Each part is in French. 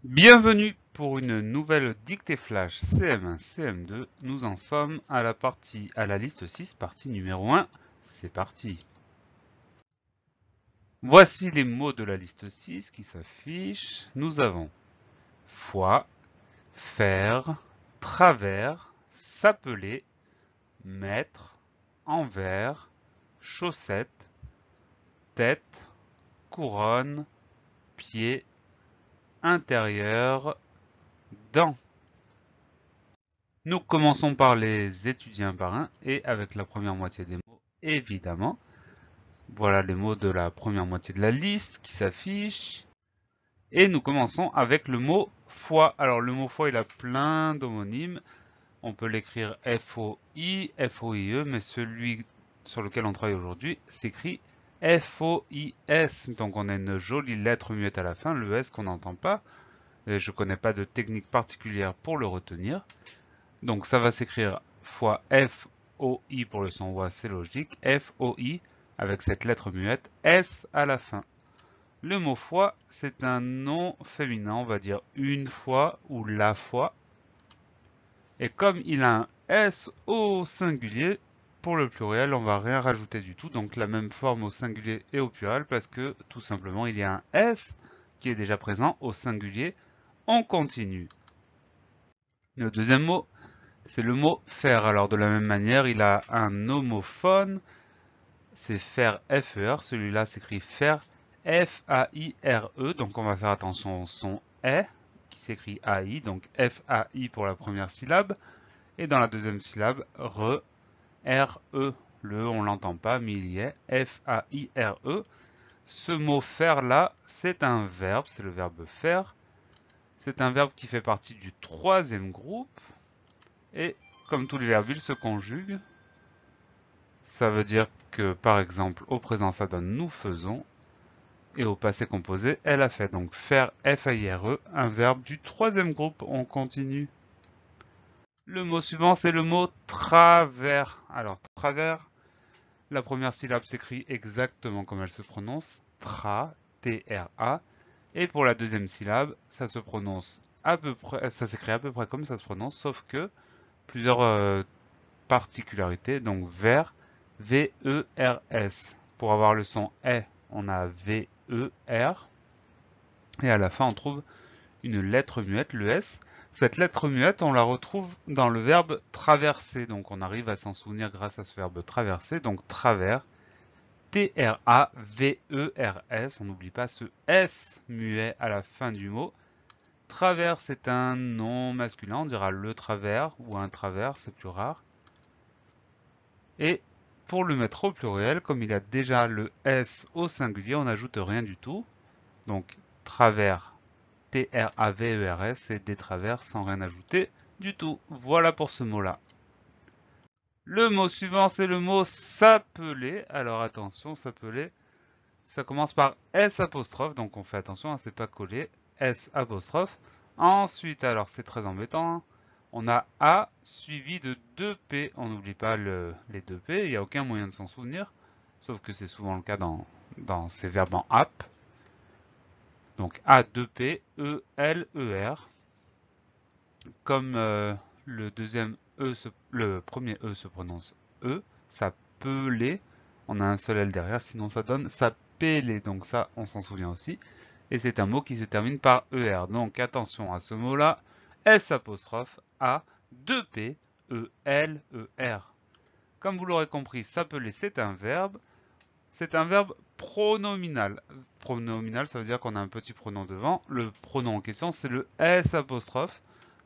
Bienvenue pour une nouvelle dictée flash CM1, CM2. Nous en sommes à la liste 6, partie numéro 1. C'est parti. Voici les mots de la liste 6 qui s'affichent. Nous avons foi, faire, travers, s'appeler, mettre, envers, chaussette, tête, couronne, pied, intérieur, dents. Nous commençons par les étudier un par un et avec la première moitié des mots, évidemment. Voilà les mots de la première moitié de la liste qui s'affichent. Et nous commençons avec le mot foi. Alors le mot foi, il a plein d'homonymes. On peut l'écrire F-O-I, F-O-I-E, mais celui sur lequel on travaille aujourd'hui s'écrit F-O-I-S. Donc on a une jolie lettre muette à la fin, le S qu'on n'entend pas. Et je ne connais pas de technique particulière pour le retenir. Donc ça va s'écrire fois F-O-I pour le son OA, c'est logique. F-O-I avec cette lettre muette, S à la fin. Le mot foi, c'est un nom féminin, on va dire une fois ou la fois. Et comme il a un S au singulier, pour le pluriel, on va rien rajouter du tout. Donc la même forme au singulier et au pluriel parce que tout simplement il y a un S qui est déjà présent au singulier. On continue. Le deuxième mot, c'est le mot faire. Alors de la même manière, il a un homophone, c'est faire F-E-R. Celui-là s'écrit faire F-A-I-R-E. Donc on va faire attention au son E qui s'écrit A-I. Donc F-A-I pour la première syllabe. Et dans la deuxième syllabe, R-E. Le E, on l'entend pas, mais il y est. F-A-I-R-E. Ce mot faire là, c'est un verbe, c'est le verbe faire. C'est un verbe qui fait partie du troisième groupe. Et comme tous les verbes, il se conjugue. Ça veut dire que, par exemple, au présent, ça donne nous faisons. Et au passé composé, elle a fait. Donc faire, F-A-I-R-E, un verbe du troisième groupe. On continue. Le mot suivant, c'est le mot travers. Alors, travers, la première syllabe s'écrit exactement comme elle se prononce. Tra, T-R-A. Et pour la deuxième syllabe, ça se prononce à peu près, ça s'écrit à peu près comme ça se prononce, sauf que plusieurs particularités. Donc vers, V-E-R-S. Pour avoir le son E, on a V-E-R. Et à la fin, on trouve une lettre muette, le S. Cette lettre muette, on la retrouve dans le verbe traverser. Donc on arrive à s'en souvenir grâce à ce verbe traverser. Donc travers, T-R-A-V-E-R-S. On n'oublie pas ce S muet à la fin du mot. Travers, c'est un nom masculin. On dira le travers ou un travers, c'est plus rare. Et pour le mettre au pluriel, comme il a déjà le S au singulier, on n'ajoute rien du tout. Donc travers, T-R-A-V-E-R-S, c'est des travers sans rien ajouter du tout. Voilà pour ce mot-là. Le mot suivant, c'est le mot s'appeler. Alors attention, s'appeler, ça commence par S apostrophe, donc on fait attention, c'est pas collé. S apostrophe. Ensuite, alors c'est très embêtant, on a A suivi de 2 P. On n'oublie pas les 2 P, il n'y a aucun moyen de s'en souvenir, sauf que c'est souvent le cas dans ces verbes en app. Donc A, 2 P, E, L, E, R. Comme le premier E se prononce E, s'appeler, on a un seul L derrière, sinon ça donne s'appeler. Donc ça, on s'en souvient aussi. Et c'est un mot qui se termine par ER. Donc attention à ce mot-là. S apostrophe A, 2 P, E, L, E, R. Comme vous l'aurez compris, s'appeler, c'est un verbe. C'est un verbe pronominal. Pronominal, ça veut dire qu'on a un petit pronom devant. Le pronom en question, c'est le S apostrophe.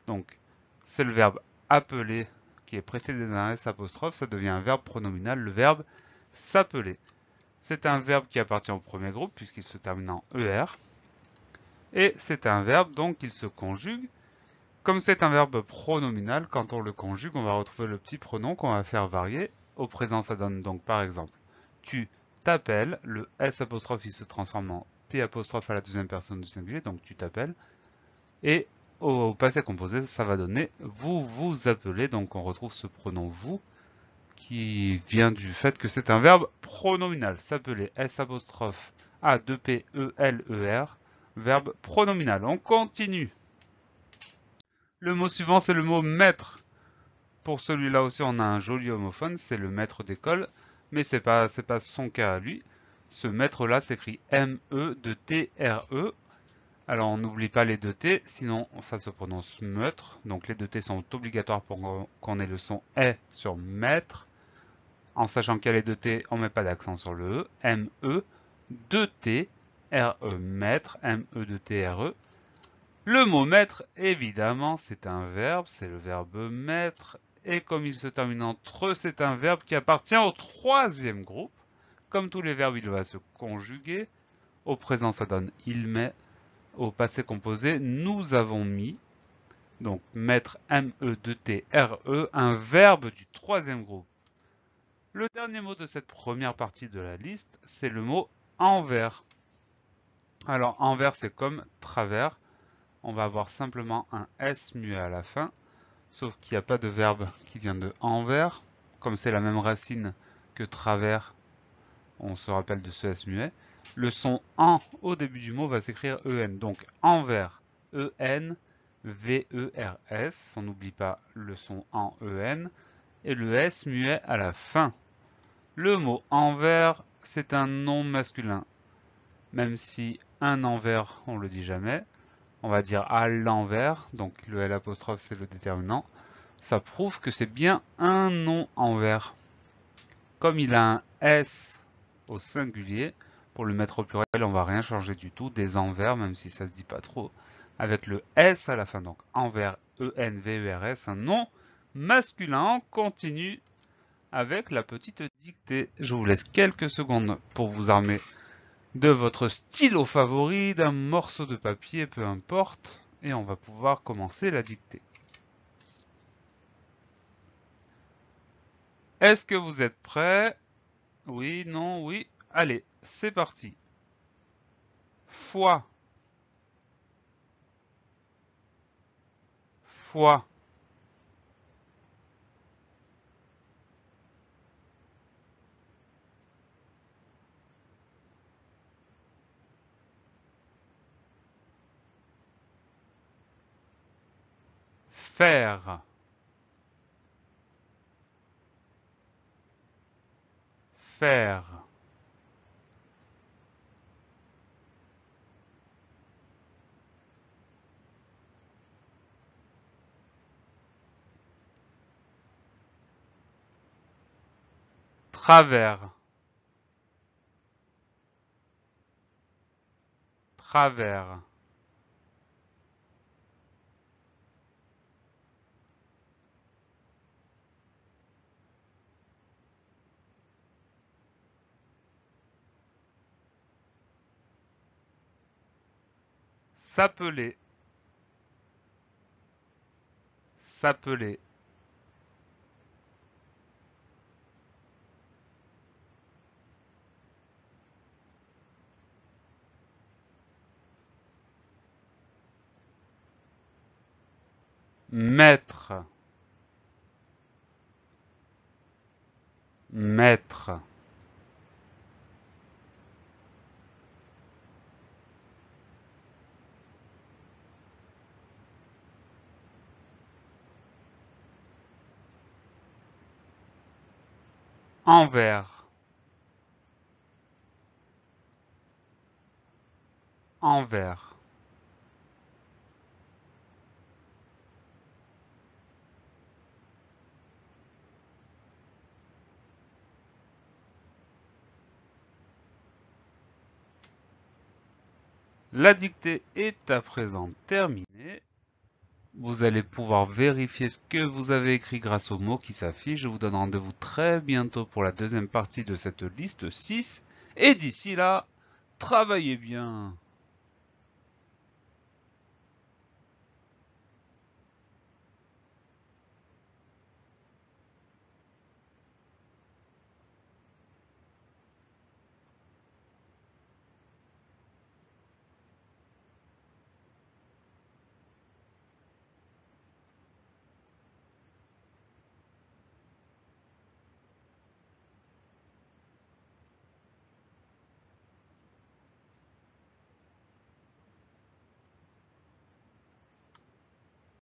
Donc, c'est le verbe appeler qui est précédé d'un S apostrophe. Ça devient un verbe pronominal, le verbe s'appeler. C'est un verbe qui appartient au premier groupe puisqu'il se termine en ER. Et c'est un verbe, donc, il se conjugue. Comme c'est un verbe pronominal, quand on le conjugue, on va retrouver le petit pronom qu'on va faire varier. Au présent, ça donne donc par exemple tu t'appelles, le S apostrophe il se transforme en T apostrophe à la deuxième personne du singulier, donc tu t'appelles. Et au passé composé, ça va donner vous vous appelez, donc on retrouve ce pronom vous qui vient du fait que c'est un verbe pronominal. S'appeler S apostrophe A 2 P E L E R, verbe pronominal. On continue. Le mot suivant, c'est le mot maître. Pour celui-là aussi, on a un joli homophone, c'est le maître d'école, mais c'est pas son cas à lui. Ce maître-là s'écrit M-E-T-R-E. Alors, on n'oublie pas les deux T, sinon ça se prononce meutre. Donc, les deux T sont obligatoires pour qu'on ait le son E sur maître. En sachant qu'il y a les deux T, on ne met pas d'accent sur le E. M-E, 2-T, R-E, maître, M-E-2-T-R-E. Le mot maître, évidemment, c'est un verbe, c'est le verbe maître. Et comme il se termine entre eux, c'est un verbe qui appartient au troisième groupe. Comme tous les verbes, il va se conjuguer. Au présent, ça donne il met. Au passé composé, nous avons mis. Donc, mettre M-E-2-T-R-E, un verbe du troisième groupe. Le dernier mot de cette première partie de la liste, c'est le mot envers. Alors, envers, c'est comme travers. On va avoir simplement un S muet à la fin, sauf qu'il n'y a pas de verbe qui vient de envers. Comme c'est la même racine que travers, on se rappelle de ce S muet. Le son en au début du mot va s'écrire EN. Donc envers, EN, V-E-R-S. On n'oublie pas le son en EN. Et le S muet à la fin. Le mot envers, c'est un nom masculin. Même si un envers, on le dit jamais. On va dire à l'envers, donc le L' c'est le déterminant. Ça prouve que c'est bien un nom envers. Comme il a un S au singulier, pour le mettre au pluriel, on va rien changer du tout. Des envers, même si ça se dit pas trop, avec le S à la fin. Donc envers, E-N-V-E-R-S, un nom masculin. On continue avec la petite dictée. Je vous laisse quelques secondes pour vous armer de votre stylo favori, d'un morceau de papier, peu importe, et on va pouvoir commencer la dictée. Est-ce que vous êtes prêts? Oui, non, oui. Allez, c'est parti. Foi. Foi. Faire. Faire. Travers. Travers. S'appeler. S'appeler. Maître. Maître. Envers. Envers. La dictée est à présent terminée. Vous allez pouvoir vérifier ce que vous avez écrit grâce aux mots qui s'affichent. Je vous donne rendez-vous très bientôt pour la deuxième partie de cette liste 6. Et d'ici là, travaillez bien!